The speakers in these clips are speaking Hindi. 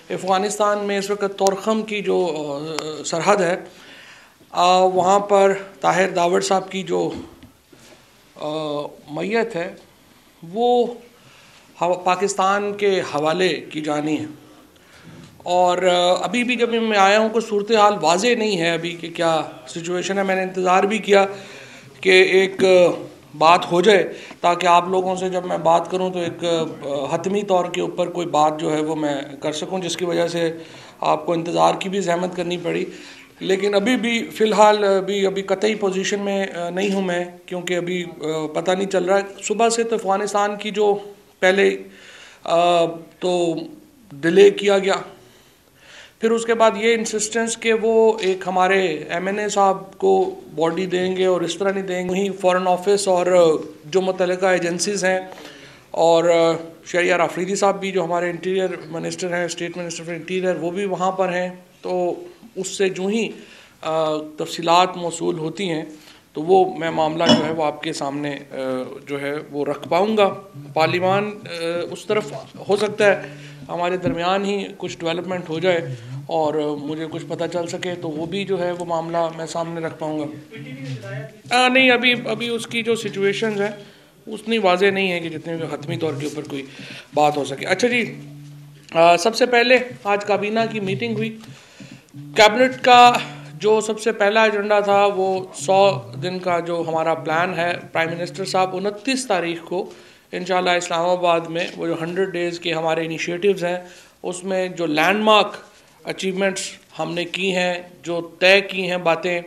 अफ़गानिस्तान में इस वक्त तोरखम की जो सरहद है, वहाँ पर ताहिर दावड़ साहब की जो मैयत है वो पाकिस्तान के हवाले की जानी है। और अभी भी जब मैं आया हूँ कुछ सूरत हाल वाज़े नहीं है अभी कि क्या सिचुएशन है। मैंने इंतज़ार भी किया कि एक बात हो जाए ताकि आप लोगों से जब मैं बात करूं तो एक हतमी तौर के ऊपर कोई बात जो है वो मैं कर सकूं, जिसकी वजह से आपको इंतज़ार की भी ज़हमत करनी पड़ी। लेकिन अभी भी फ़िलहाल अभी कतई पोजीशन में नहीं हूं मैं, क्योंकि अभी पता नहीं चल रहा है। सुबह से तो अफ़गानिस्तान की जो पहले तो डिले किया गया, फिर उसके बाद ये इंसिस्टेंस कि वो एक हमारे एमएनए साहब को बॉडी देंगे और इस तरह नहीं देंगे। वहीं फ़ॉरेन ऑफिस और जो मुतल्लिका एजेंसीज़ हैं और शहरियार आफरीदी साहब भी जो हमारे इंटीरियर मिनिस्टर हैं, स्टेट मिनिस्टर फॉर इंटीरियर, वो भी वहाँ पर हैं। तो उससे जो ही तफसीलात मौसूल होती हैं तो वो मैं मामला जो है वो आपके सामने जो है वो रख पाऊँगा। पार्लिमान उस तरफ हो सकता है हमारे दरमियान ही कुछ डेवलपमेंट हो जाए और मुझे कुछ पता चल सके तो वो भी जो है वो मामला मैं सामने रख पाऊँगा। नहीं, अभी उसकी जो सिचुएशंस हैं उतनी वाज़े नहीं है कि जितने हतमी तौर के ऊपर कोई बात हो सके। अच्छा जी, सबसे पहले आज काबीना की मीटिंग हुई। कैबिनेट का जो सबसे पहला एजेंडा था वो 100 दिन का जो हमारा प्लान है, प्राइम मिनिस्टर साहब 29 तारीख को इंशाल्लाह इस्लामाबाद में वो जो 100 डेज़ के हमारे इनिशिएटिव्स हैं उसमें जो लैंडमार्क अचीवमेंट्स हमने की हैं, जो तय की हैं बातें,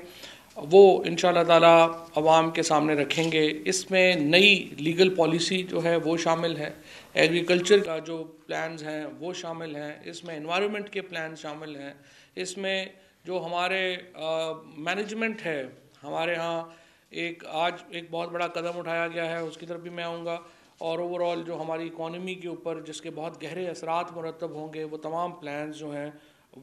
वो इंशाल्लाह ताला अवाम के सामने रखेंगे। इसमें नई लीगल पॉलिसी जो है वो शामिल है, एग्रीकल्चर का जो प्लान्स हैं वो शामिल हैं, इसमें एनवायरनमेंट के प्लान शामिल हैं, इसमें जो हमारे मैनेजमेंट है हमारे यहाँ आज एक बहुत बड़ा कदम उठाया गया है, उसकी तरफ भी मैं आऊँगा। और ओवरऑल जो हमारी इकॉनमी के ऊपर जिसके बहुत गहरे असरात मुरतब होंगे वो तमाम प्लान्स जो हैं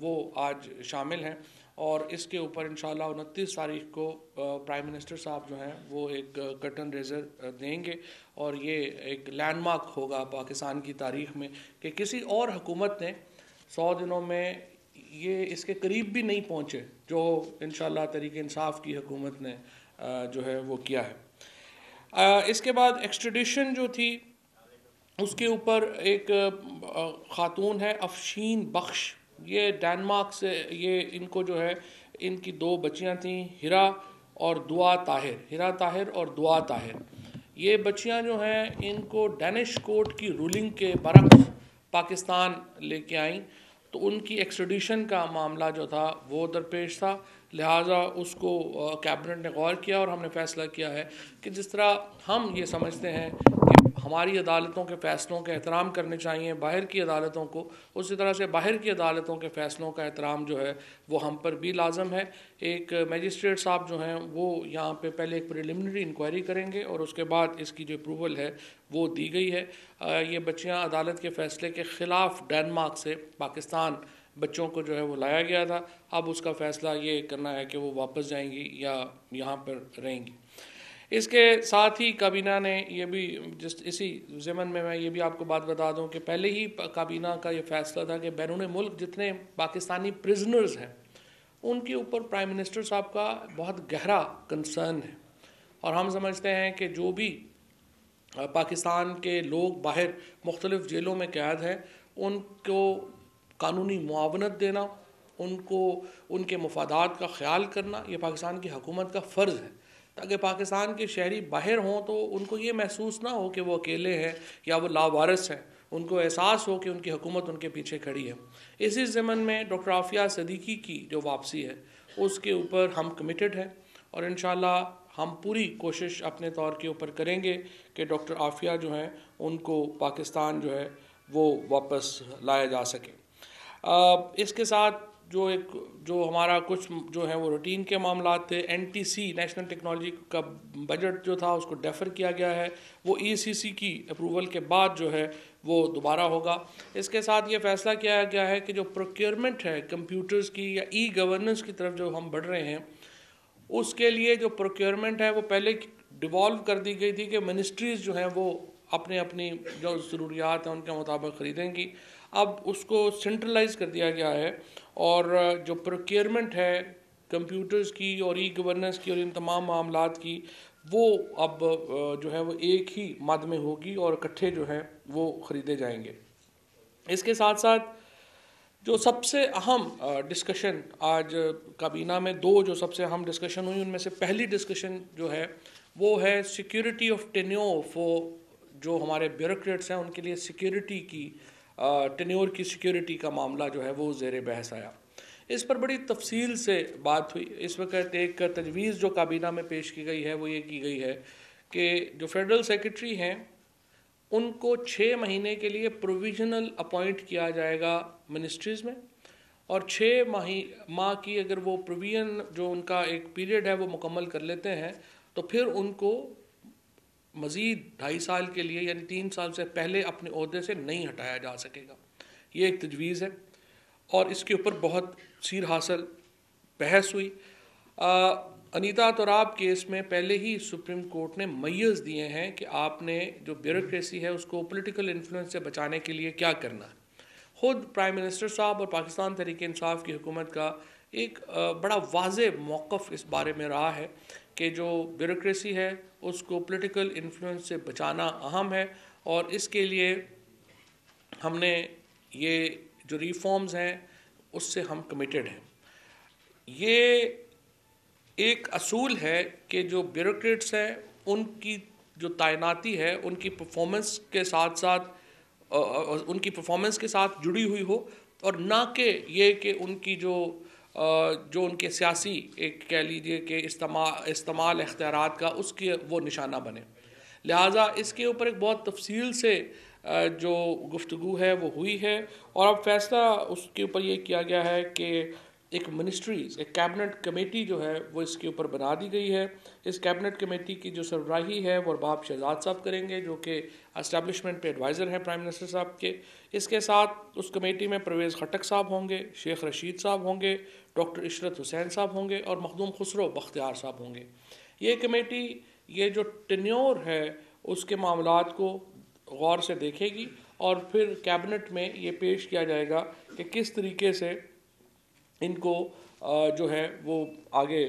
वो आज शामिल हैं। और इसके ऊपर इंशाल्लाह 29 तारीख को प्राइम मिनिस्टर साहब जो हैं वो एक कर्टन रेजर देंगे और ये एक लैंडमार्क होगा पाकिस्तान की तारीख़ में कि किसी और हुकूमत ने 100 दिनों में ये इसके करीब भी नहीं पहुँचे जो इंशाल्लाह तहरीक इंसाफ की हुकूमत ने जो है वो किया है। इसके बाद एक्सट्रेडिशन जो थी उसके ऊपर एक ख़ातून है अफशीन बख्श, ये डेनमार्क से, ये इनको जो है इनकी 2 बच्चियां थीं, हिरा और दुआ ताहिर, हिरा ताहिर और दुआ ताहिर। ये बच्चियां जो हैं इनको डैनिश कोर्ट की रूलिंग के बरक्स पाकिस्तान लेके आईं, तो उनकी एक्सट्रेडिशन का मामला जो था वो दरपेश था। लिहाजा उसको कैबिनेट ने गौर किया और हमने फ़ैसला किया है कि जिस तरह हम ये समझते हैं कि हमारी अदालतों के फ़ैसलों का एहतराम करने चाहिए बाहर की अदालतों को, उसी तरह से बाहर की अदालतों के फ़ैसलों का एहतराम जो है वो हम पर भी लाजम है। एक मजिस्ट्रेट साहब जो हैं वो यहाँ पे पहले एक प्रिलिमिनरी इंक्वायरी करेंगे और उसके बाद इसकी जो अप्रूवल है वो दी गई है। ये बच्चियाँ अदालत के फ़ैसले के ख़िलाफ़ डेनमार्क से पाकिस्तान बच्चों को जो है वो लाया गया था। अब उसका फ़ैसला ये करना है कि वो वापस जाएंगी या यहाँ पर रहेंगी। इसके साथ ही काबीना ने ये भी इसी ज़मन में मैं ये भी आपको बात बता दूं कि पहले ही काबीना का ये फ़ैसला था कि बैरून मुल्क जितने पाकिस्तानी प्रिजनर्स हैं उनके ऊपर प्राइम मिनिस्टर साहब का बहुत गहरा कंसर्न है। और हम समझते हैं कि जो भी पाकिस्तान के लोग बाहर मुख्तलिफ़ जेलों में कैद हैं उनको कानूनी मुआवनत देना, उनको उनके मफादात का ख्याल करना, ये पाकिस्तान की हुकूमत का फ़र्ज़ है, ताकि पाकिस्तान के शहरी बाहर हों तो उनको ये महसूस ना हो कि वो अकेले हैं या वो लावारिस हैं, उनको एहसास हो कि उनकी हुकूमत उनके पीछे खड़ी है। इसी ज़मन में डॉक्टर आफिया सदीकी की जो वापसी है उसके ऊपर हम कमिटेड हैं और इंशाल्लाह हम पूरी कोशिश अपने तौर के ऊपर करेंगे कि डॉक्टर आफिया जो हैं उनको पाकिस्तान जो है वो वापस लाया जा सके। इसके साथ जो हमारा कुछ जो है वो रूटीन के मामला थे, एनटीसी नेशनल टेक्नोलॉजी का बजट जो था उसको डेफर किया गया है, वो ईसीसी की अप्रूवल के बाद जो है वो दोबारा होगा। इसके साथ ये फैसला किया गया है कि जो प्रोक्योरमेंट है कंप्यूटर्स की या ई गवर्नेंस की तरफ जो हम बढ़ रहे हैं उसके लिए जो प्रोक्योरमेंट है वो पहले डिवॉल्व कर दी गई थी कि मिनिस्ट्रीज़ जो हैं वो अपनी अपनी जो ज़रूरियात हैं उनके मुताबिक ख़रीदेंगी। अब उसको सेंट्रलाइज कर दिया गया है और जो प्रोक्योरमेंट है कंप्यूटर्स की और ई गवर्नेंस की और इन तमाम मामलात की, वो अब जो है वो एक ही मद में होगी और इकट्ठे जो है वो ख़रीदे जाएंगे। इसके साथ साथ जो सबसे अहम डिस्कशन आज काबीना में, दो जो सबसे अहम डिस्कशन हुई, उनमें से पहली डिस्कशन जो है वो है सिक्योरिटी ऑफ टेन्योर फॉर, जो हमारे ब्यूरोक्रेट्स हैं उनके लिए सिक्योरिटी की, टेन्योर की सिक्योरिटी का मामला जो है वो ज़ेर बहस आया। इस पर बड़ी तफसील से बात हुई। इस वक्त एक तजवीज़ जो काबीना में पेश की गई है वो ये की गई है कि जो फेडरल सेक्रेटरी हैं उनको 6 महीने के लिए प्रोविजनल अपॉइंट किया जाएगा मिनिस्ट्रीज़ में, और 6 माह की अगर वो प्रोविजन जो उनका एक पीरियड है वो मुकम्मल कर लेते हैं तो फिर उनको मज़ीद 2.5 साल के लिए यानी 3 साल से पहले अपने ओहदे से नहीं हटाया जा सकेगा। ये एक तजवीज़ है और इसके ऊपर बहुत सीर हासिल बहस हुई। अनीता तोराब केस में पहले ही सुप्रीम कोर्ट ने मय्यज़ दिए हैं कि आपने जो ब्यूरोक्रेसी है उसको पॉलिटिकल इन्फ्लुएंस से बचाने के लिए क्या करना है। ख़ुद प्राइम मिनिस्टर साहब और पाकिस्तान तहरीक इंसाफ की हुकूमत का एक बड़ा वाज़े मौक़िफ़ इस बारे में रहा है कि जो ब्यूरोक्रेसी है उसको पॉलिटिकल इन्फ्लुएंस से बचाना अहम है, और इसके लिए हमने ये जो रिफॉर्म्स हैं उससे हम कमिटेड हैं। ये एक असूल है कि जो ब्यूरोक्रेट्स हैं उनकी जो तैनाती है उनकी परफॉर्मेंस के साथ साथ उनकी परफॉर्मेंस के साथ जुड़ी हुई हो, और ना कि ये कि उनकी जो उनके सियासी एक कह लीजिए कि इस्तेमाल इख्तियारात का उसके वो निशाना बने। लिहाजा इसके ऊपर एक बहुत तफसील से जो गुफ्तगू है वो हुई है, और अब फैसला उसके ऊपर ये किया गया है कि एक मिनिस्ट्रीज़, एक कैबिनेट कमेटी जो है वो इसके ऊपर बना दी गई है। इस कैबिनेट कमेटी की जो सरबराही है वो अरबाब शहजाद साहब करेंगे, जो कि एस्टैब्लिशमेंट पे एडवाइज़र हैं प्राइम मिनिस्टर साहब के। इसके साथ उस कमेटी में परवेज़ खटक साहब होंगे, शेख रशीद साहब होंगे, डॉक्टर इशरत हुसैन साहब होंगे और मखदूम खुसरो बख्तियार साहब होंगे। ये कमेटी ये जो टेन्योर है उसके मामलात को गौर से देखेगी और फिर कैबिनेट में ये पेश किया जाएगा कि किस तरीके से इनको जो है वो आगे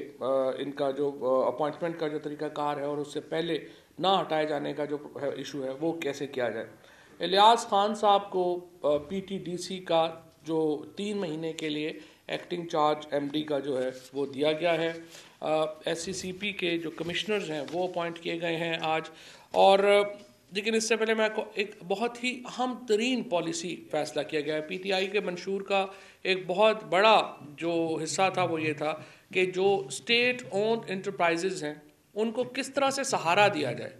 इनका जो अपॉइंटमेंट का जो तरीक़ाकार है और उससे पहले ना हटाए जाने का जो इशू है वो कैसे किया जाए। इलियास खान साहब को पीटीडीसी का जो 3 महीने के लिए एक्टिंग चार्ज एमडी का जो है वो दिया गया है। एससीसीपी के जो कमिश्नर्स हैं वो अपॉइंट किए गए हैं आज। और लेकिन इससे पहले मैं एक बहुत ही अहम तरीन पॉलिसी फ़ैसला किया गया है। पीटीआई के मंशूर का एक बहुत बड़ा जो हिस्सा था वो ये था कि जो स्टेट ओन्ड इंटरप्राइजेज़ हैं उनको किस तरह से सहारा दिया जाए।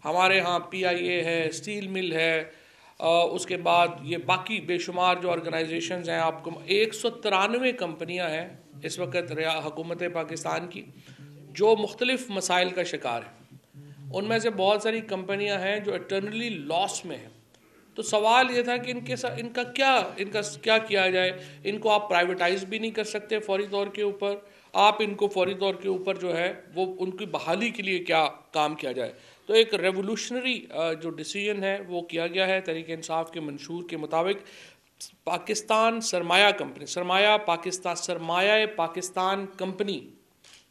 हमारे यहाँ पीआईए है, स्टील मिल है, उसके बाद ये बाकी बेशुमार जो ऑर्गेनाइजेशंस हैं, आपको 193 कंपनियाँ हैं इस वक्त हुकूमत पाकिस्तान की जो मुख्तलिफ मसाइल का शिकार है। उनमें से बहुत सारी कंपनियां हैं जो इटर्नली लॉस में हैं। तो सवाल ये था कि इनका क्या किया जाए। इनको आप प्राइवेटाइज भी नहीं कर सकते फौरी तौर के ऊपर, आप इनको फौरी तौर के ऊपर जो है वो उनकी बहाली के लिए क्या काम किया जाए। तो एक रेवोल्यूशनरी जो डिसीजन है वो किया गया है तहरीक इंसाफ के मंशूर के मुताबिक। पाकिस्तान सरमाया कंपनी, सरमाया पाकिस्तान कंपनी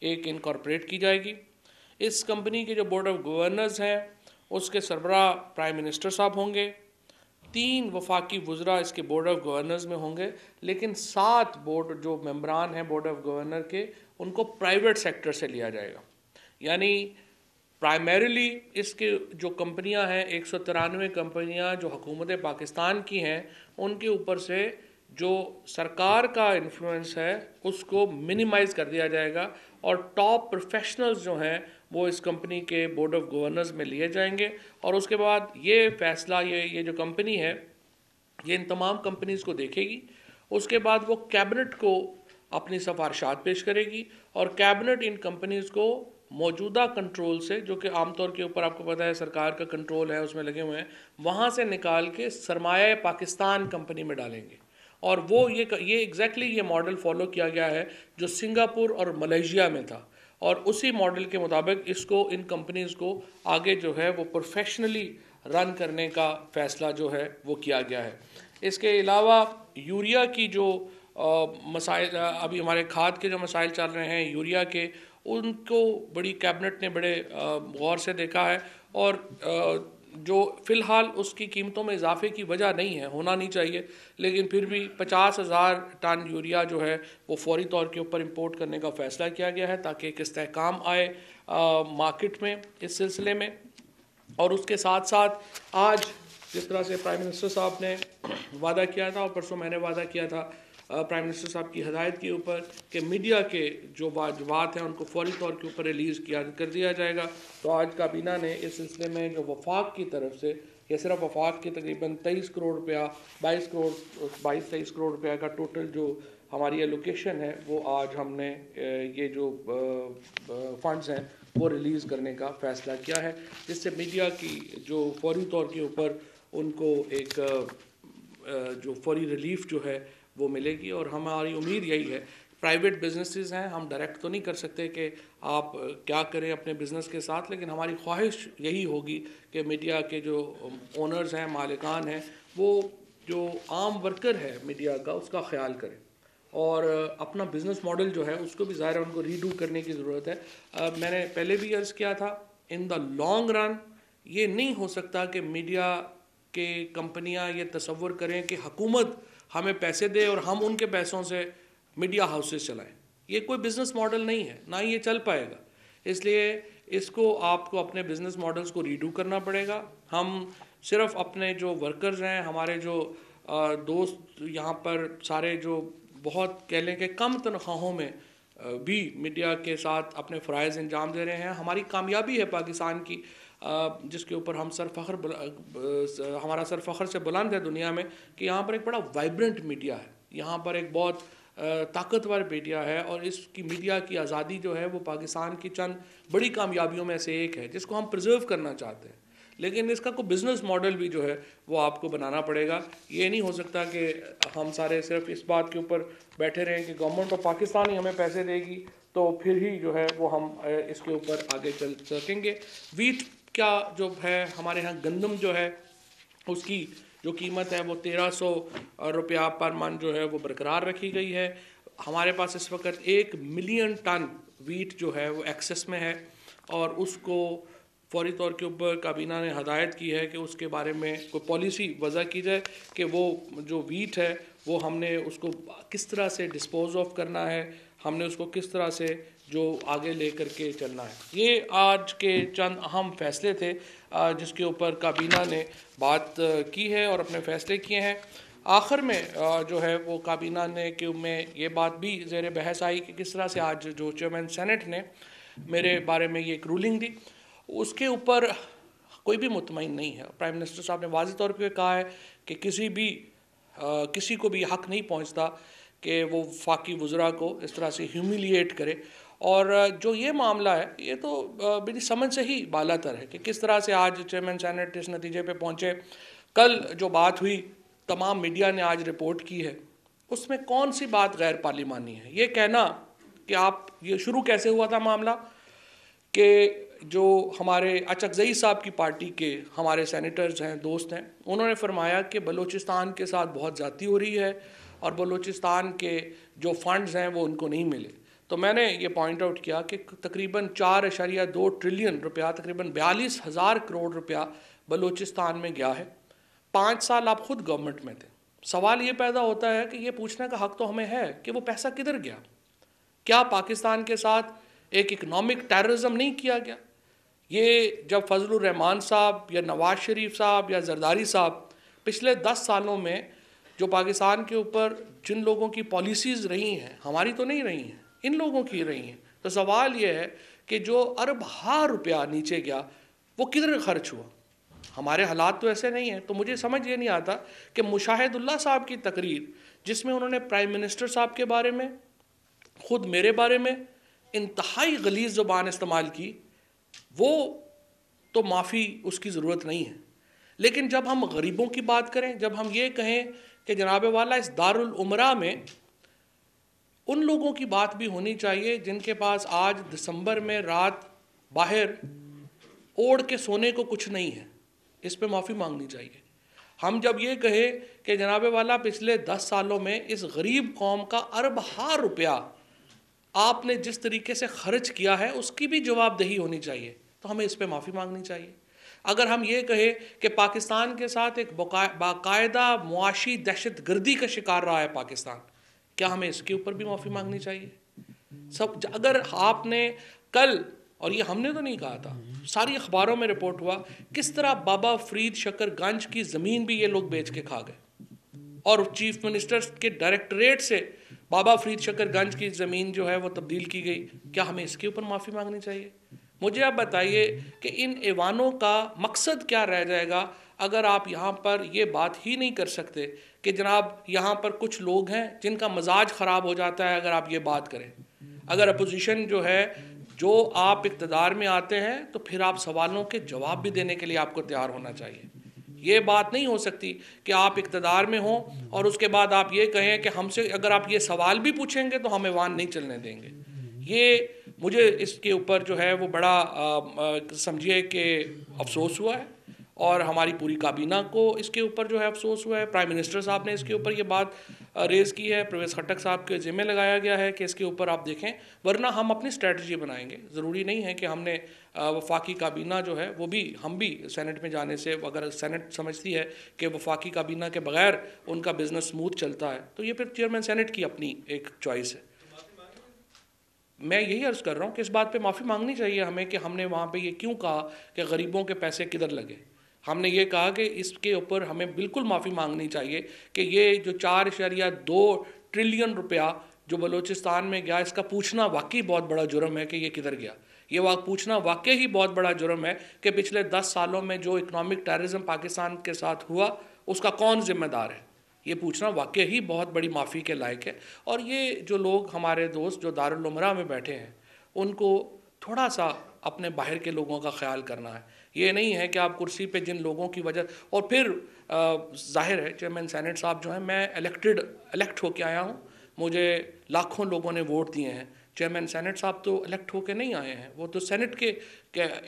एक इनकॉर्पोरेट की जाएगी। इस कंपनी के जो बोर्ड ऑफ गवर्नर्स हैं उसके सरबराह प्राइम मिनिस्टर साहब होंगे, 3 वफाकी वज़रा इसके बोर्ड ऑफ गवर्नर्स में होंगे, लेकिन 7 बोर्ड जो मेंबरान हैं बोर्ड ऑफ गवर्नर के उनको प्राइवेट सेक्टर से लिया जाएगा। यानी प्राइमरीली इसके जो कंपनियां हैं 193 कंपनियां जो हुकूमत पाकिस्तान की हैं उनके ऊपर से जो सरकार का इन्फ्लुएंस है उसको मिनिमाइज़ कर दिया जाएगा और टॉप प्रोफेशनल्स जो हैं वो इस कंपनी के बोर्ड ऑफ गवर्नर्स में लिए जाएंगे। और उसके बाद ये फ़ैसला ये जो कंपनी है ये इन तमाम कंपनीज़ को देखेगी। उसके बाद वो कैबिनेट को अपनी सिफारिशात पेश करेगी और कैबिनेट इन कंपनीज़ को मौजूदा कंट्रोल से, जो कि आमतौर के ऊपर आपको पता है सरकार का कंट्रोल है उसमें लगे हुए हैं, वहाँ से निकाल के सरमाया पाकिस्तान कंपनी में डालेंगे। और वो ये एग्जैक्टली ये मॉडल फॉलो किया गया है जो सिंगापुर और मलेशिया में था, और उसी मॉडल के मुताबिक इसको इन कंपनीज़ को आगे जो है वो प्रोफेशनली रन करने का फ़ैसला जो है वो किया गया है। इसके अलावा यूरिया की जो मसाइल, अभी हमारे खाद के जो मसाइल चल रहे हैं यूरिया के, उनको बड़ी कैबिनेट ने बड़े गौर से देखा है। और जो फ़िलहाल उसकी कीमतों में इजाफे की वजह नहीं है, होना नहीं चाहिए, लेकिन फिर भी 50,000 टन यूरिया जो है वो फौरी तौर के ऊपर इंपोर्ट करने का फ़ैसला किया गया है ताकि एक इस्तेहकाम आए मार्केट में इस सिलसिले में। और उसके साथ साथ आज जिस तरह से प्राइम मिनिस्टर साहब ने वादा किया था, और परसों मैंने वादा किया था प्राइम मिनिस्टर साहब की हदायत के ऊपर कि मीडिया के जो वाजबात हैं उनको फौरी तौर के ऊपर रिलीज़ कर दिया जाएगा। तो आज काबीना ने इस सिलसिले में जो वफाक की तरफ से, या सिर्फ वफाक के तकरीबन 23 करोड़ रुपया, 22-23 करोड़ रुपया का टोटल जो हमारी एलोकेशन है, वो आज हमने ये जो फंड्स हैं वो रिलीज़ करने का फ़ैसला किया है, जिससे मीडिया की जो फौरी तौर के ऊपर उनको एक जो फौरी रिलीफ जो है वो मिलेगी। और हमारी उम्मीद यही है, प्राइवेट बिजनेसेस हैं, हम डायरेक्ट तो नहीं कर सकते कि आप क्या करें अपने बिज़नेस के साथ, लेकिन हमारी ख्वाहिश यही होगी कि मीडिया के जो ओनर्स हैं, मालिकान हैं, वो जो आम वर्कर है मीडिया का उसका ख्याल करें और अपना बिज़नेस मॉडल जो है उसको भी ज़ाहिर उनको रीडू करने की ज़रूरत है। मैंने पहले भी अर्ज़ किया था, इन द लॉन्ग रन ये नहीं हो सकता कि मीडिया के कंपनियां ये तसव्वुर करें कि हुकूमत हमें पैसे दे और हम उनके पैसों से मीडिया हाउसेस चलाएं। ये कोई बिज़नेस मॉडल नहीं है, ना ही ये चल पाएगा। इसलिए इसको आपको अपने बिज़नेस मॉडल्स को रीडू करना पड़ेगा। हम सिर्फ अपने जो वर्कर्स हैं, हमारे जो दोस्त यहाँ पर सारे जो बहुत कह लें कि कम तनख्वाहों में भी मीडिया के साथ अपने फ़राइज़ अंजाम दे रहे हैं। हमारी कामयाबी है पाकिस्तान की, जिसके ऊपर हम हमारा सर फ़ख्र से बुलंद है दुनिया में, कि यहाँ पर एक बड़ा वाइब्रेंट मीडिया है, यहाँ पर एक बहुत ताकतवर मीडिया है। और इसकी मीडिया की आज़ादी जो है वो पाकिस्तान की चंद बड़ी कामयाबियों में से एक है, जिसको हम प्रिजर्व करना चाहते हैं। लेकिन इसका कोई बिज़नेस मॉडल भी जो है वो आपको बनाना पड़ेगा। ये नहीं हो सकता कि हम सारे सिर्फ इस बात के ऊपर बैठे रहें कि गवर्नमेंट ऑफ पाकिस्तान ही हमें पैसे देगी तो फिर ही जो है वो हम इसके ऊपर आगे चल सकेंगे। वीट क्या जो है, हमारे यहाँ गंदम जो है उसकी जो कीमत है वो 1300 रुपया पर मन जो है वो बरकरार रखी गई है। हमारे पास इस वक्त 1 मिलियन टन वीट जो है वो एक्सेस में है, और उसको फौरी तौर के ऊपर काबीना ने हदायत की है कि उसके बारे में कोई पॉलिसी वज़ा की जाए कि वो जो वीट है वो हमने उसको किस तरह से डिस्पोज ऑफ करना है, हमने उसको किस तरह से जो आगे ले कर के चलना है। ये आज के चंद अहम फैसले थे जिसके ऊपर काबीना ने बात की है और अपने फ़ैसले किए हैं। आखिर में जो है वो काबीना ने कि में ये बात भी ज़ेर बहस आई कि किस तरह से आज जो चेयरमैन सेनेट ने मेरे बारे में ये एक रूलिंग दी, उसके ऊपर कोई भी मुतमईन नहीं है। प्राइम मिनिस्टर साहब ने वाज़ेह तौर पे कहा है कि किसी को भी हक़ नहीं पहुंचता कि वो फाकी वज़रा को इस तरह से ह्यूमिलिएट करे। और जो ये मामला है ये तो मेरी समझ से ही बालातर है कि किस तरह से आज चेयरमैन सेनेट इस नतीजे पे पहुँचे। कल जो बात हुई, तमाम मीडिया ने आज रिपोर्ट की है, उसमें कौन सी बात गैर पार्लिमानी है? ये कहना कि आप, ये शुरू कैसे हुआ था मामला कि जो हमारे अचकज़ई साहब की पार्टी के हमारे सेनेटर्स हैं, दोस्त हैं, उन्होंने फरमाया कि बलूचिस्तान के साथ बहुत ज़्यादती हो रही है और बलूचिस्तान के जो फंड्स हैं वो उनको नहीं मिले। तो मैंने ये पॉइंट आउट किया कि तकरीबन 4.2 ट्रिलियन रुपया, तकरीबन 42,000 करोड़ रुपया बलूचिस्तान में गया है। 5 साल आप खुद गवर्नमेंट में थे। सवाल ये पैदा होता है कि ये पूछने का हक़ तो हमें है कि वो पैसा किधर गया? क्या पाकिस्तान के साथ एक इकनॉमिक टेररिज्म नहीं किया गया? ये जब फजलुर रहमान साहब या नवाज शरीफ साहब या जरदारी साहब पिछले 10 सालों में जो पाकिस्तान के ऊपर जिन लोगों की पॉलिसीज़ रही हैं, हमारी तो नहीं रही हैं, इन लोगों की रही हैं, तो सवाल ये है कि जो अरब हार रुपया नीचे गया वो किधर खर्च हुआ? हमारे हालात तो ऐसे नहीं हैं। तो मुझे समझ ये नहीं आता कि मुशाहिदुल्लाह साहब की तकरीर, जिसमें उन्होंने प्राइम मिनिस्टर साहब के बारे में, ख़ुद मेरे बारे में इंतहाई गलीज़ ज़ुबान इस्तेमाल की, वो तो माफ़ी उसकी ज़रूरत नहीं है। लेकिन जब हम गरीबों की बात करें, जब हम ये कहें कि जनाब वाला इस दारुल उमरा में उन लोगों की बात भी होनी चाहिए जिनके पास आज दिसंबर में रात बाहर ओढ़ के सोने को कुछ नहीं है, इस पे माफ़ी मांगनी चाहिए। हम जब ये कहें कि जनाब वाला पिछले 10 सालों में इस गरीब कौम का अरब-हार रुपया आपने जिस तरीके से खर्च किया है उसकी भी जवाबदेही होनी चाहिए, तो हमें इस पे माफ़ी मांगनी चाहिए। अगर हम ये कहें कि पाकिस्तान के साथ एक बाकायदा मुआशी दहशत गर्दी का शिकार रहा है पाकिस्तान, क्या हमें इसके ऊपर भी माफ़ी मांगनी चाहिए? सब अगर आपने कल, और ये हमने तो नहीं कहा था, सारी अखबारों में रिपोर्ट हुआ किस तरह बाबा फरीद शकरगंज की ज़मीन भी ये लोग बेच के खा गए और चीफ मिनिस्टर के डायरेक्टरेट से बाबा फरीद शकरगंज की ज़मीन जो है वो तब्दील की गई। क्या हमें इसके ऊपर माफ़ी मांगनी चाहिए? मुझे आप बताइए कि इन ऐवानों का मकसद क्या रह जाएगा अगर आप यहाँ पर ये बात ही नहीं कर सकते कि जनाब यहाँ पर कुछ लोग हैं जिनका मजाज ख़राब हो जाता है अगर आप ये बात करें। अगर अपोजिशन जो है, जो आप इक़्तिदार में आते हैं तो फिर आप सवालों के जवाब भी देने के लिए आपको तैयार होना चाहिए। ये बात नहीं हो सकती कि आप इक़्तिदार में हों और उसके बाद आप ये कहें कि हमसे अगर आप ये सवाल भी पूछेंगे तो हम ऐवान नहीं चलने देंगे। ये मुझे इसके ऊपर जो है वो बड़ा समझिए कि अफसोस हुआ है और हमारी पूरी काबीना को इसके ऊपर जो है अफसोस हुआ है। प्राइम मिनिस्टर साहब ने इसके ऊपर ये बात रेज़ की है, परवेज़ खट्टक साहब के ज़िम्मे लगाया गया है कि इसके ऊपर आप देखें, वरना हम अपनी स्ट्रेटजी बनाएंगे। ज़रूरी नहीं है कि हमने वफाकी काबीना जो है वो भी, हम भी सेनेट में जाने से, अगर सेनेट समझती है कि वफाकी काबीना के बगैर उनका बिज़नेस स्मूथ चलता है तो ये फिर चेयरमैन सेनेट की अपनी एक चॉइस है। मैं यही अर्ज़ कर रहा हूँ कि इस बात पे माफ़ी मांगनी चाहिए हमें कि हमने वहाँ पे ये क्यों कहा कि गरीबों के पैसे किधर लगे। हमने ये कहा कि इसके ऊपर हमें बिल्कुल माफ़ी मांगनी चाहिए कि ये जो 4.2 ट्रिलियन रुपया जो बलूचिस्तान में गया, इसका पूछना वाकई बहुत बड़ा जुर्म है कि ये किधर गया। ये पूछना वाकई ही बहुत बड़ा जुर्म है कि पिछले 10 सालों में जो इकनॉमिक टेररिज्म पाकिस्तान के साथ हुआ उसका कौन ज़िम्मेदार है। ये पूछना वाकई ही बहुत बड़ी माफ़ी के लायक है। और ये जो लोग हमारे दोस्त जो दारुल उमरा में बैठे हैं उनको थोड़ा सा अपने बाहर के लोगों का ख्याल करना है। ये नहीं है कि आप कुर्सी पे जिन लोगों की वजह, और फिर जाहिर है चेयरमैन सेनेट साहब जो हैं, मैं इलेक्ट होके आया हूँ, मुझे लाखों लोगों ने वोट दिए हैं। चेयरमैन सेनेट साहब तो इलेक्ट होके नहीं आए हैं, वो तो सेनेट के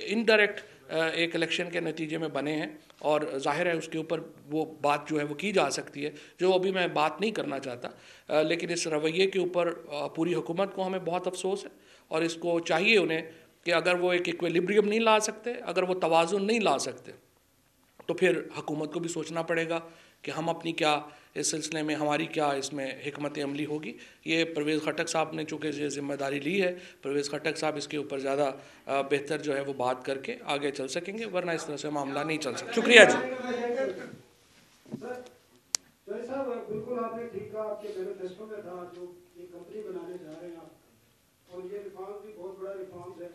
इनडायरेक्ट एक इलेक्शन के नतीजे में बने हैं और जाहिर है उसके ऊपर वो बात जो है वो की जा सकती है, जो अभी मैं बात नहीं करना चाहता। लेकिन इस रवैये के ऊपर पूरी हुकूमत को हमें बहुत अफसोस है और इसको चाहिए उन्हें कि अगर वो एक इक्विलिब्रियम नहीं ला सकते, अगर वो तवाज़ुन नहीं ला सकते, तो फिर हुकूमत को भी सोचना पड़ेगा कि हम अपनी क्या इस सिलसिले में, हमारी क्या इसमें हिकमत अमली होगी। ये परवेज़ खट्टक साहब ने चूँकि ये ज़िम्मेदारी ली है, परवेज़ खट्टक साहब इसके ऊपर ज़्यादा बेहतर जो है वो बात करके आगे चल सकेंगे, वरना इस तरह से मामला नहीं चल सकता। शुक्रिया जी। बिल्कुल आपने ठीक कहा, आपके मैनिफेस्टो में था जो ये कंपनी बनाने जा रहे हैं आप, और ये रिफॉर्म भी बहुत बड़ा रिफॉर्म है।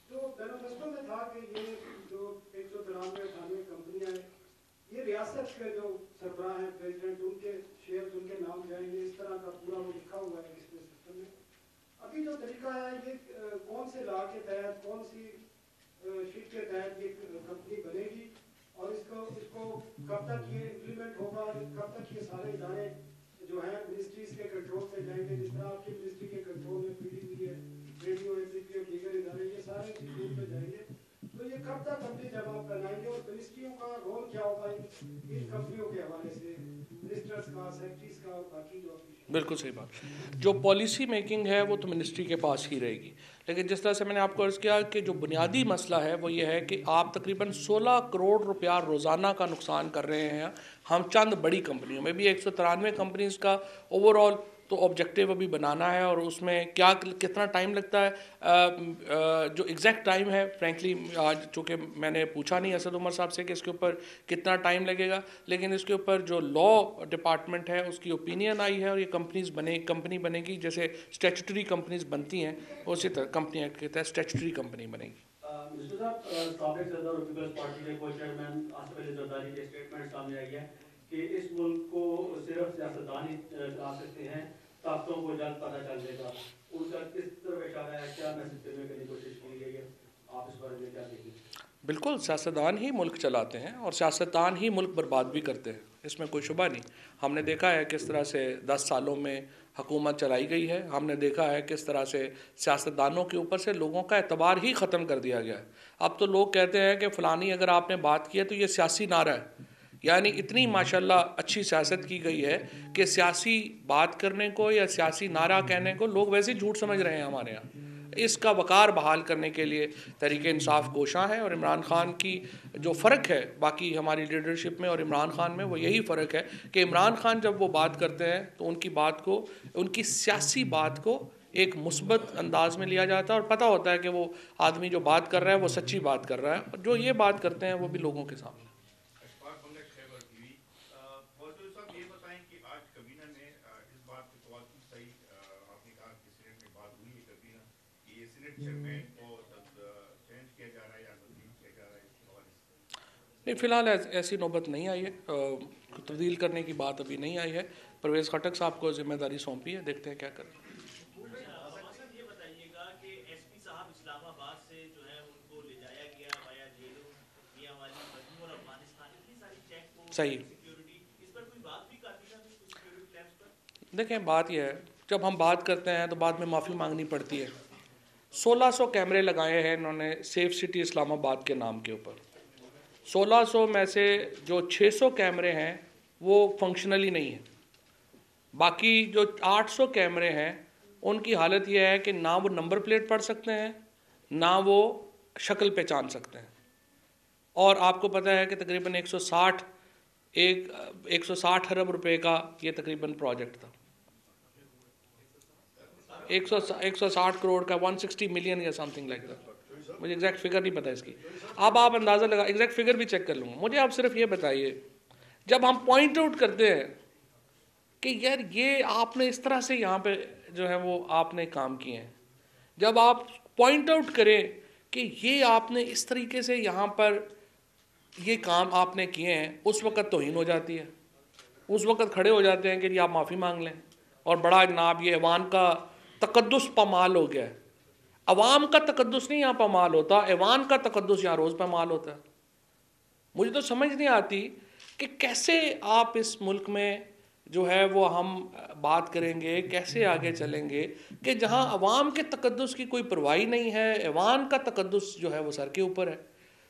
तो मैनिफेस्टो में था कि ये जो 193-98 कंपनियां हैं, ये रियासत के जो सरबराह हैं, प्रेसिडेंट, उनके शेयर उनके नाम जाएंगे, इस तरह का पूरा वो लिखा हुआ है इसमें सिस्टम में। अभी जो तरीका है ये कौन से लॉ के तहत, कौन सी शीट के तहत ये कंपनी बनेगी और इसको कब तक ये इम्प्लीमेंट होगा, कब तक ये सारे इदारे जो है मिनिस्ट्रीज के कंट्रोल से जाएंगे, जिस तरह आपकी मिनिस्ट्री के कंट्रोल में पीडीपी है, रेडियो एसीपी और दीगर इदारे, ये सारे कंट्रोल पे जाएंगे। तो ये कब तक अपनी जवाब बनाएंगे और मिनिस्ट्रियों का रोल क्या होगा इन कंपनियों के हवाले से, मिनिस्टर्स का, सेक्रेटरीज का और बाकी जो? बिल्कुल सही बात। जो पॉलिसी मेकिंग है वो तो मिनिस्ट्री के पास ही रहेगी, लेकिन जिस तरह से मैंने आपको अर्ज़ किया कि जो बुनियादी मसला है वो ये है कि आप तकरीबन 16 करोड़ रुपया रोज़ाना का नुकसान कर रहे हैं हम चंद बड़ी कंपनियों में भी। 193 कंपनीज़ का ओवरऑल तो ऑब्जेक्टिव अभी बनाना है और उसमें क्या कितना टाइम लगता है, जो एग्जैक्ट टाइम है फ्रैंकली आज चूँकि मैंने पूछा नहीं असद उमर साहब से कि इसके ऊपर कितना टाइम लगेगा, लेकिन इसके ऊपर जो लॉ डिपार्टमेंट है उसकी ओपिनियन आई है और ये कंपनी बनेगी जैसे स्टैट्यूटरी कंपनीज बनती हैं, उसी तरह कंपनी एक्ट के तहत स्टैट्यूटरी कंपनी बनेगी। मिस्टर साहब, साबिक सदर और पीपल्स पार्टी के को चेयरमैन आसिफ अली जरदारी के स्टेटमेंट सामने आई है कि इस मुल्क को सिर्फ सियासतदान ही चला सकते हैं, ताकतों को जल्द पता चल जाएगा। उनका किस तरह इशारा है, क्या मैसेज देने की कोशिश की गई है, आप इस बारे में क्या देखेंगे? बिल्कुल, सियासतदान ही मुल्क चलाते हैं और सियासतदान ही मुल्क बर्बाद भी करते हैं, इसमें कोई शुबा नहीं। हमने देखा है किस तरह से 10 सालों में हुकूमत चलाई गई है, हमने देखा है किस तरह से सियासतदानों के ऊपर से लोगों का एतबार ही ख़त्म कर दिया गया है। अब तो लोग कहते हैं कि फ़लानी अगर आपने बात की है तो ये सियासी नारा है, यानी इतनी माशाल्लाह अच्छी सियासत की गई है कि सियासी बात करने को या सियासी नारा कहने को लोग वैसे झूठ समझ रहे हैं हमारे यहाँ। इसका वक़ार बहाल करने के लिए तहरीक इंसाफ कोशां है, और इमरान खान की जो फ़र्क है बाकी हमारी लीडरशिप में और इमरान खान में, वो यही फ़र्क है कि इमरान खान जब वो बात करते हैं तो उनकी बात को, उनकी सियासी बात को एक मुस्बत अंदाज में लिया जाता है, और पता होता है कि वो आदमी जो बात कर रहा है वो सच्ची बात कर रहा है, और जो ये बात करते हैं वो भी लोगों के सामने। नहीं, फ़िलहाल ऐसी नौबत नहीं आई है, तब्दील करने की बात अभी नहीं आई है। परवेज़ खटक साहब को जिम्मेदारी सौंपी है, देखते हैं क्या करें। ये बताइएगा कि एसपी साहब इस्लामाबाद से जो है उनको ले जाया गया वाया जेलों, मियांवाली, मजनू और अफगानिस्तान, इतनी सारी चेक पोस्ट, सही। सिक्योरिटी, इस पर कोई बात भी करनी था सिक्योरिटी क्लैम्स पर? देखें, बात यह है, जब हम बात करते हैं तो बाद में माफ़ी मांगनी पड़ती है। 1600 कैमरे लगाए हैं इन्होंने सेफ सिटी इस्लामाबाद के नाम के ऊपर। 1600 में से जो 600 कैमरे हैं वो फंक्शनली नहीं है। बाकी जो 800 कैमरे हैं उनकी हालत यह है कि ना वो नंबर प्लेट पढ़ सकते हैं, ना वो शक्ल पहचान सकते हैं। और आपको पता है कि तकरीबन 160 अरब रुपए का ये तकरीबन प्रोजेक्ट था। 160 करोड़ का, 160 मिलियन या समथिंग लाइक दैट। मुझे एग्जैक्ट फिगर नहीं पता इसकी। अब आप अंदाज़ा लगा, एग्जैक्ट फिगर भी चेक कर लूँगा। मुझे आप सिर्फ ये बताइए, जब हम पॉइंट आउट करते हैं कि यार ये आपने इस तरह से यहाँ पे जो है वो आपने काम किए हैं, जब आप पॉइंट आउट करें कि ये आपने इस तरीके से यहाँ पर ये काम आपने किए हैं, उस वक़्त तौहीन हो जाती है। उस वक़्त खड़े हो जाते हैं कि जी आप माफ़ी मांग लें, और बड़ा जनाब ये ऐवान का तकद्दुस पामाल हो गया है। अवाम का तकद्दुस नहीं यहाँ पामाल होता, ऐवान का तकद्दुस यहाँ रोज़ पामाल होता है। मुझे तो समझ नहीं आती कि कैसे आप इस मुल्क में जो है वो हम बात करेंगे, कैसे आगे चलेंगे कि जहाँ अवाम के तकद्दुस की कोई परवाही नहीं है, ऐवान का तकद्दुस जो है वो सर के ऊपर है।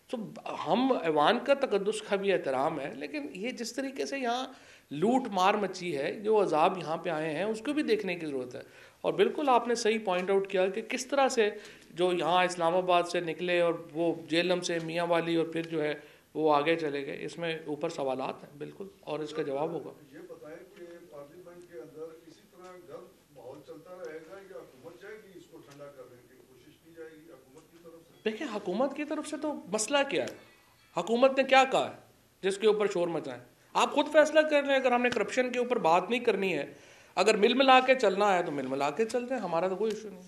तो हम ऐवान का तकद्दुस का भी एहतराम है, लेकिन ये जिस तरीके से यहाँ लूट मार मची है, जो अजाब यहाँ पे आए हैं, उसको भी देखने की ज़रूरत है। और बिल्कुल आपने सही पॉइंट आउट किया कि किस तरह से जो यहाँ इस्लामाबाद से निकले और वो जेलम से मियांवाली और फिर जो है वो आगे चले गए, इसमें ऊपर सवालात हैं बिल्कुल, और इसका जवाब होगा। ये बताएं कि पार्लियामेंट के अंदर इसी तरह गर्म माहौल चलता रहेगा या हुकूमत जाएगी इसको ठंडा करने की कोशिश की जाएगी हुकूमत की तरफ से? देखिए, हुकूमत की तरफ से तो मसला क्या है, हुकूमत ने क्या कहा है जिसके ऊपर शोर मचाएं? आप खुद फैसला कर लें। अगर हमने करप्शन के ऊपर बात नहीं करनी है, अगर मिल मिला के चलना है तो मिल मिला के चलते हैं, हमारा तो कोई इशू नहीं।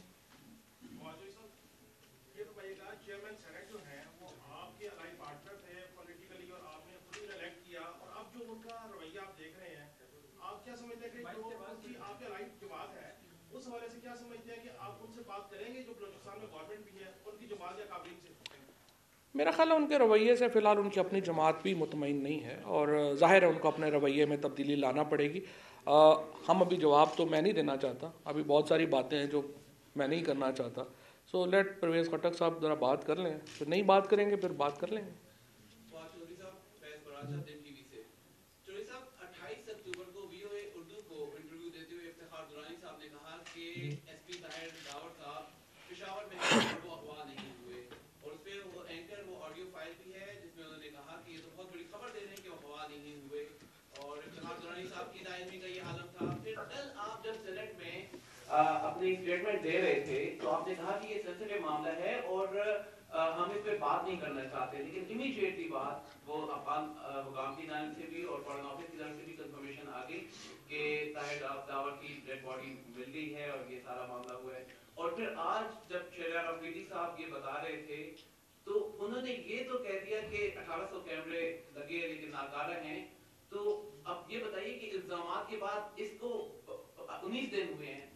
मेरा ख्याल है उनके रवैये से फ़िलहाल उनकी अपनी जमात भी मुतमईन नहीं है, और ज़ाहिर है उनको अपने रवैये में तब्दीली लाना पड़ेगी। हम अभी जवाब तो मैं नहीं देना चाहता, अभी बहुत सारी बातें हैं जो मैं नहीं करना चाहता। सो लेट परवेज़ खटक साहब ज़रा बात कर लें, फिर नहीं बात करेंगे फिर बात कर लेंगे। अपनी स्टेटमेंट दे रहे थे तो आपने कहा कि ये सेंसिटिव मामला है और हम इस पे बात नहीं करना चाहते, लेकिन इमीडिएटली बात वो अफगान हुकाम की जानिब से भी और फॉरेन ऑफिस की जानिब से भी कंफर्मेशन आ गई कि ताहिर दावर की डेड बॉडी मिल गई है और ये सारा मामला हुआ है। और फिर आज जब शहरियार अफरीदी साहब ये बता रहे थे तो उन्होंने ये तो कह दिया कि 1800 कैमरे लगे लेकिन नाकारा हैं। तो अब ये बताइए कि इल्जामात के बाद इसको 19 दिन हुए हैं,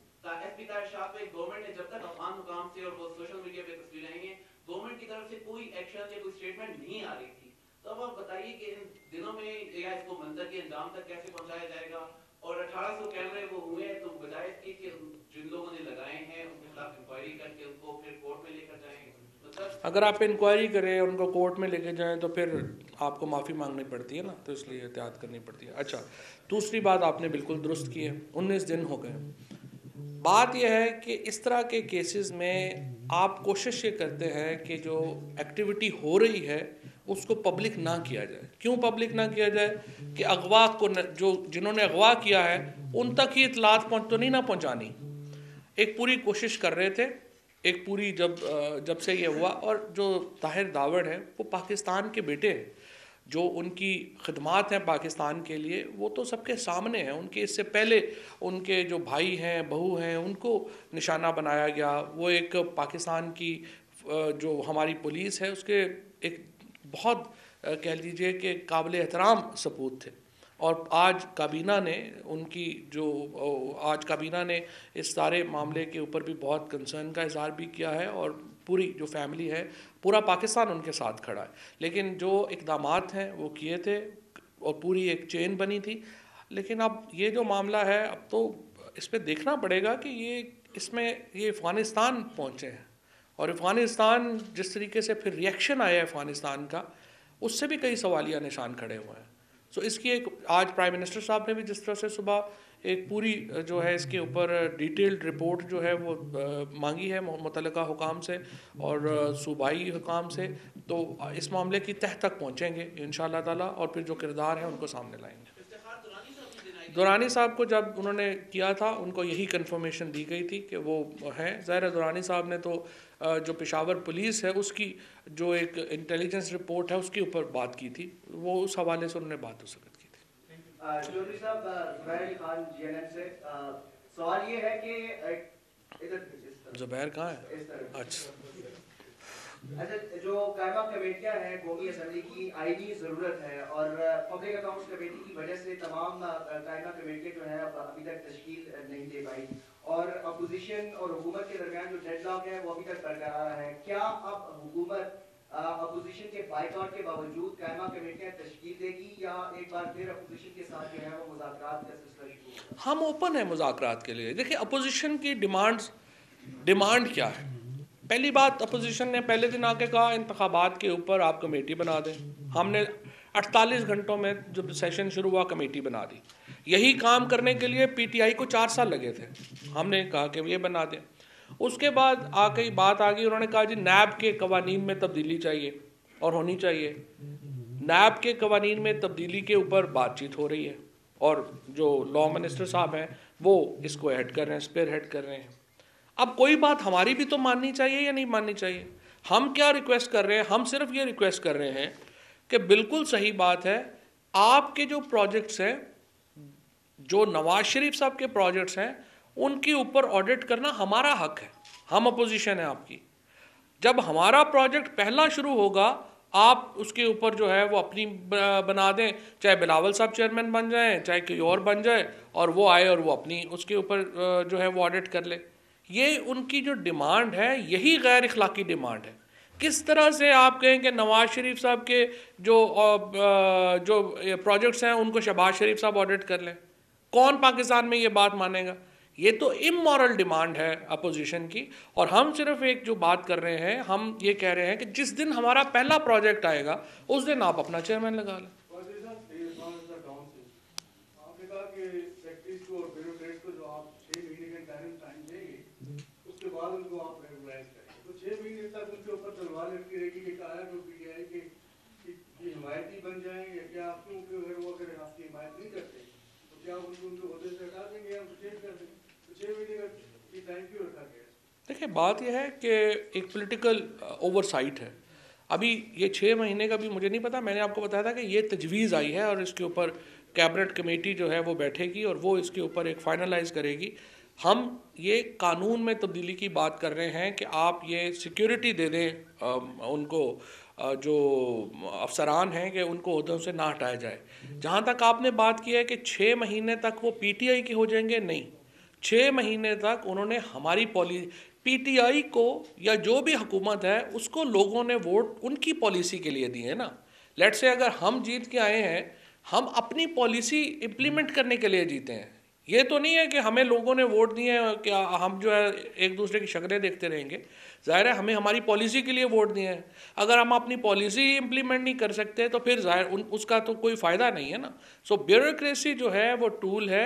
एसपी ताहिर शाह पे गवर्नमेंट ने जब तक अफगान हुकाम से और वो सोशल मीडिया पे तस्वीरें आई हैं, गवर्नमेंट की तरफ से कोई एक्शन या कोई स्टेटमेंट नहीं आ रही थी। तो अब आप बताइए कि इन दिनों में या इसको मंजर के अंजाम तक कैसे पहुंचाया जाएगा? और 1800 कैमरे वो हुए हैं तो बजाय इसके कि जिन लोगों ने लगाए हैं उनके खिलाफ इंक्वायरी करके उनको फिर कोर्ट में लेकर जाएंगे, मतलब अगर आप इंक्वायरी करें, उनको कोर्ट में लेके जाएं, तो फिर आपको माफ़ी मांगनी पड़ती है ना, तो इसलिए एहतियात करनी पड़ती है। अच्छा, दूसरी बात आपने बिल्कुल दुरुस्त की है, 19 दिन हो गए। बात यह है कि इस तरह के केसेस में आप कोशिश ये करते हैं कि जो एक्टिविटी हो रही है उसको पब्लिक ना किया जाए। क्यों पब्लिक ना किया जाए? कि अगवा को जो जिन्होंने अगवा किया है उन तक ही इतलात तो नहीं ना पहुंचानी। एक पूरी कोशिश कर रहे थे, एक पूरी जब से ये हुआ, और जो ताहिर दावड़ है वो पाकिस्तान के बेटे हैं, जो उनकी खिदमात हैं पाकिस्तान के लिए वो तो सबके सामने हैं। उनके इससे पहले उनके जो भाई हैं, बहू हैं, उनको निशाना बनाया गया। वो एक पाकिस्तान की जो हमारी पुलिस है उसके एक बहुत कह लीजिए कि काबिल एहतराम सपूत थे। और आज काबीना ने इस सारे मामले के ऊपर भी बहुत कंसर्न का इजहार भी किया है, और पूरी जो फैमिली है, पूरा पाकिस्तान उनके साथ खड़ा है। लेकिन जो इक़दामात हैं वो किए थे और पूरी एक चेन बनी थी। लेकिन अब ये जो मामला है, अब तो इस पर देखना पड़ेगा कि ये अफ़गानिस्तान पहुँचे हैं, और अफ़गानिस्तान जिस तरीके से फिर रिएक्शन आया है अफ़गानिस्तान का, उससे भी कई सवालिया निशान खड़े हुए हैं। सो इसकी एक आज प्राइम मिनिस्टर साहब ने भी जिस तरह से सुबह एक पूरी जो है इसके ऊपर डिटेल्ड रिपोर्ट जो है वो मांगी है मुतल्लिका हुकाम से और सूबाई हुकाम से, तो इस मामले की तह तक पहुँचेंगे इंशाअल्लाह ताला, और फिर जो किरदार है उनको सामने लाएंगे। दुरानी साहब को जब उन्होंने किया था, उनको यही कंफर्मेशन दी गई थी कि वो हैं। ज़ाहिर दुरानी साहब ने तो जो पेशावर पुलिस है उसकी जो एक इंटेलिजेंस रिपोर्ट है उसके ऊपर बात की थी, वो उस हवाले से उन्होंने बात की थी। चौधरी साहब, ज़ुबैर खान जीएनएन से सवाल ये है कि ज़ुबैर कहाँ है? अच्छा, जो कायमा कमेटियां हैं कौमी असम्बली की, आईनी ज़रूरत है, और पब्लिक अकाउंट्स कमेटी की वजह से तमाम कायमा कमेटियां जो है अभी तक तश्कील नहीं दे पाई, और अपोजिशन और हुकूमत के दरमियान जो डेडलॉक है वो अभी तक बरकरार है। क्या अब हुकूमत अपोजिशन के बाइकआउट के बावजूद कायमा कमेटियां तश्कील देगी, या एक बार फिर अपोजिशन के साथ जो है वो मुज़ाकरात का सिलसिला शुरू होगा? हम ओपन है मुज़ाकरात के लिए। देखिए, अपोजिशन की डिमांड क्या है? पहली बात, अपोजिशन ने पहले दिन आके कहा इंतखाबात के ऊपर आप कमेटी बना दें। हमने 48 घंटों में जब सेशन शुरू हुआ कमेटी बना दी। यही काम करने के लिए पीटीआई को 4 साल लगे थे। हमने कहा कि ये बना दें। उसके बाद बात आ गई, उन्होंने कहा जी नैब के कवानीन में तब्दीली चाहिए और होनी चाहिए। नैब के कवानीन में तब्दीली के ऊपर बातचीत हो रही है, और जो लॉ मिनिस्टर साहब हैं वो इसको हेड कर रहे हैं, स्पेयर हेड कर रहे हैं। अब कोई बात हमारी भी तो माननी चाहिए या नहीं माननी चाहिए? हम क्या रिक्वेस्ट कर रहे हैं? हम सिर्फ ये रिक्वेस्ट कर रहे हैं कि बिल्कुल सही बात है, आपके जो प्रोजेक्ट्स हैं, जो नवाज शरीफ साहब के प्रोजेक्ट्स हैं, उनके ऊपर ऑडिट करना हमारा हक है। हम अपोजिशन है आपकी। जब हमारा प्रोजेक्ट पहला शुरू होगा, आप उसके ऊपर जो है वो अपनी बना दें, चाहे बिलावल साहब चेयरमैन बन जाएं, चाहे कोई और बन जाए, और वो आए और वो अपनी उसके ऊपर जो है वो ऑडिट कर ले। ये उनकी जो डिमांड है, यही गैर इखलाकी डिमांड है। किस तरह से आप कहें कि नवाज शरीफ साहब के जो प्रोजेक्ट्स हैं उनको शहबाज शरीफ साहब ऑडिट कर लें? कौन पाकिस्तान में ये बात मानेगा? ये तो इमोरल डिमांड है अपोजिशन की। और हम सिर्फ एक जो बात कर रहे हैं, हम ये कह रहे हैं कि जिस दिन हमारा पहला प्रोजेक्ट आएगा उस दिन आप अपना चेयरमैन लगा लें। उनको आप रेगुलाइज करेंगे तो 6 महीने तक उनके ऊपर तलवार लटकी रहेगी कि कहा जो पीटीआई के हिमायती बन जाएंगे, क्या आप क्योंकि अगर वो अगर आपकी हिमायत नहीं करते तो क्या उनको उनके ओहदे से हटा देंगे या चेंज कर देंगे? तो 6 महीने का टाइम क्यों रखा गया? देखिए, बात यह है कि एक पॉलिटिकल ओवरसाइट है। अभी ये 6 महीने का भी मुझे नहीं पता। मैंने आपको बताया था कि ये तजवीज़ आई है और इसके ऊपर कैबिनेट कमेटी जो है वो बैठेगी और वो इसके ऊपर एक फाइनलाइज करेगी। हम ये कानून में तब्दीली की बात कर रहे हैं कि आप ये सिक्योरिटी दे दें उनको, जो अफसरान हैं, कि उनको ओहदों से ना हटाया जाए। जहाँ तक आपने बात की है कि 6 महीने तक वो पीटीआई के हो जाएंगे, नहीं। 6 महीने तक उन्होंने हमारी पीटीआई को या जो भी हुकूमत है उसको लोगों ने वोट उनकी पॉलिसी के लिए दिए हैं ना। लेट्स से अगर हम जीत के आए हैं, हम अपनी पॉलिसी इम्प्लीमेंट करने के लिए जीते हैं। ये तो नहीं है कि हमें लोगों ने वोट दिए हैं कि हम जो है एक दूसरे की शक्लें देखते रहेंगे। ज़ाहिर है हमें हमारी पॉलिसी के लिए वोट दिए हैं, अगर हम अपनी पॉलिसी इम्प्लीमेंट नहीं कर सकते तो फिर ज़ाहिर उसका तो कोई फ़ायदा नहीं है ना। सो ब्यूरोक्रेसी जो है वो टूल है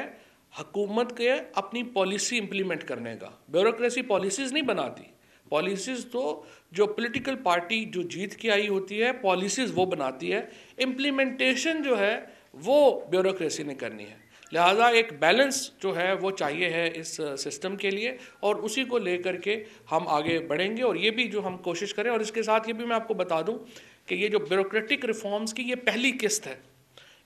हुकूमत के अपनी पॉलिसी इम्प्लीमेंट करने का। ब्यूरोक्रेसी पॉलिसीज़ नहीं बनाती, पॉलिसीज़ तो जो पॉलिटिकल पार्टी जो जीत के आई होती है पॉलिसीज़ वो बनाती है, इम्प्लीमेंटेशन जो है वो ब्यूरोक्रेसी ने करनी है। लिहाजा एक बैलेंस जो है वो चाहिए है इस सिस्टम के लिए, और उसी को लेकर के हम आगे बढ़ेंगे। और ये भी जो हम कोशिश करें, और इसके साथ ये भी मैं आपको बता दूं कि ये जो ब्यूरोक्रेटिक रिफॉर्म्स की ये पहली किस्त है।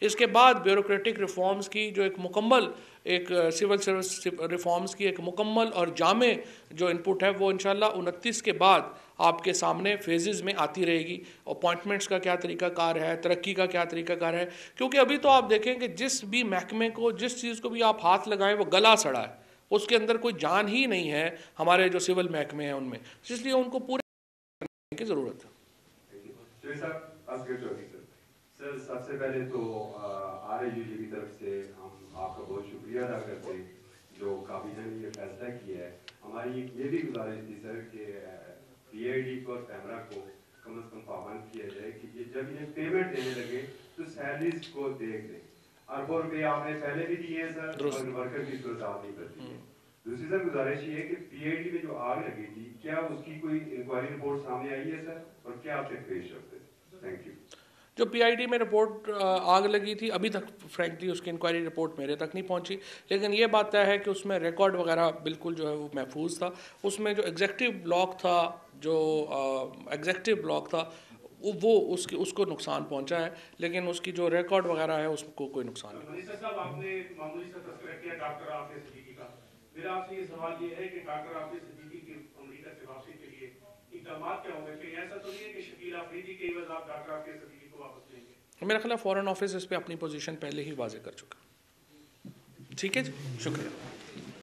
इसके बाद ब्यूरोक्रेटिक रिफॉर्म्स की जो एक मुकम्मल एक सिविल सर्विस रिफॉर्म्स की एक मुकम्मल और जामे जो इनपुट है वो इंशाल्लाह 29 के बाद आपके सामने फेजेस में आती रहेगी। अपॉइंटमेंट्स का क्या तरीकाकार है, तरक्की का क्या तरीकाकार है, क्योंकि अभी तो आप देखें कि जिस भी महकमे को, जिस चीज़ को भी आप हाथ लगाएं वो गला सड़ा है, उसके अंदर कोई जान ही नहीं है हमारे जो सिविल महकमे हैं उनमें, इसलिए उनको पूरे करने की ज़रूरत है। सर सबसे पहले तो RIUG की तरफ से हम आपका बहुत शुक्रिया अदा करते हैं जो काबीना ने ये फैसला किया है। हमारी ये भी गुजारिश थी सर कि PID को और कैमरा को कम से कम पाबंद किया जाए कि ये जब ये पेमेंट देने लगे तो सैलरीज को देख लें। अरबों रुपये आपने पहले भी दिए हैं सर, और वर्कर की सूरत आप नहीं करती है। दूसरी सर गुजारिश ये है कि PID में जो आग लगी थी क्या उसकी कोई इंक्वायरी रिपोर्ट सामने आई है सर, और क्या आप तक पेश रखते हैं? Thank you. जो PID में रिपोर्ट आग लगी थी अभी तक फ्रैंकली उसकी इंक्वायरी रिपोर्ट मेरे तक नहीं पहुंची, लेकिन ये बात तय है कि उसमें रिकॉर्ड वगैरह बिल्कुल जो है वो महफूज था। उसमें जो एग्जेक्टिव ब्लॉक था, जो एग्जेक्टिव ब्लॉक था वो उसको नुकसान पहुंचा है, लेकिन उसकी जो रिकॉर्ड वगैरह है उसको कोई नुकसान नहीं। मिनिस्टर साहब, आपने मामूली सा तस्करा किया डॉक्टर आफिस सिद्दीकी का। मेरा आपसे ये सवाल ये है कि डॉक्टर आफिस सिद्दीकी की अमेरिका से वापसी के लिए इक़दाम क्या होंगे? कि ऐसा तो नहीं है कि शकील अफरीदी के एवज आप डॉक्टर आफिस सिद्दीकी को वापस लेंगे? मेरा ख्याल है फॉरेन ऑफिस इस पे अपनी पोजीशन पहले ही वाजे कर चुका। ठीक है जी, शुक्रिया।